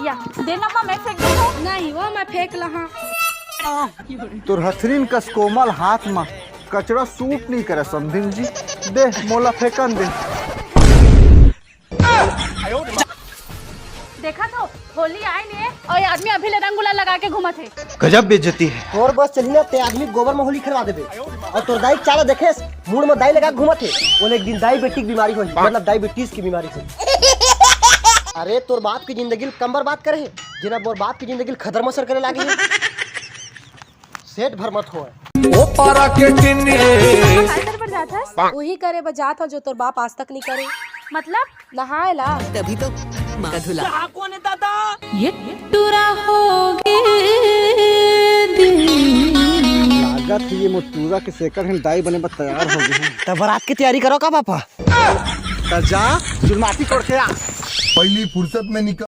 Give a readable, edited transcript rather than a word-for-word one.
बढ़िया देना माँ, मैं फेंक दूँ। नहीं वो मैं फेंक लहा। तोर हथरीन कस कोमल हाथ में कचरा सूट नहीं करे समधिन जी। दे मोला फेंकन दे। देखा तो होली आए नहीं और ये आदमी अभी ले रंग गुलाल लगा के घूमत है। गजब बेइज्जती है। तोर बस चली ना ते आदमी गोबर में होली खेलवा देबे और तोर दाई चाला देखे मुंह में दाई लगा के घूमत है। बोले एक दिन डायबिटीज की बीमारी होई, मतलब डायबिटीज की बीमारी होई। अरे तोर बाप की जिंदगी कम बर्बाद करे है, जिना बोर बाप की जिंदगी खदर मसर करे लागे है। सेठ भर मत हो पर जाता है वही करे बजात हो जो तोर बाप आज तक नहीं करे। मतलब नहाए ला तभी तो माँ का धुला। ये टूरा होगी लागत है ये मोटूरा के सेकंड हैंड दाई बने पर तैयार हो गए हैं। तब बारात की तैयारी करो का पापा। जा जुलमाती छोड़ के आ। पहली फुर्सत में निकल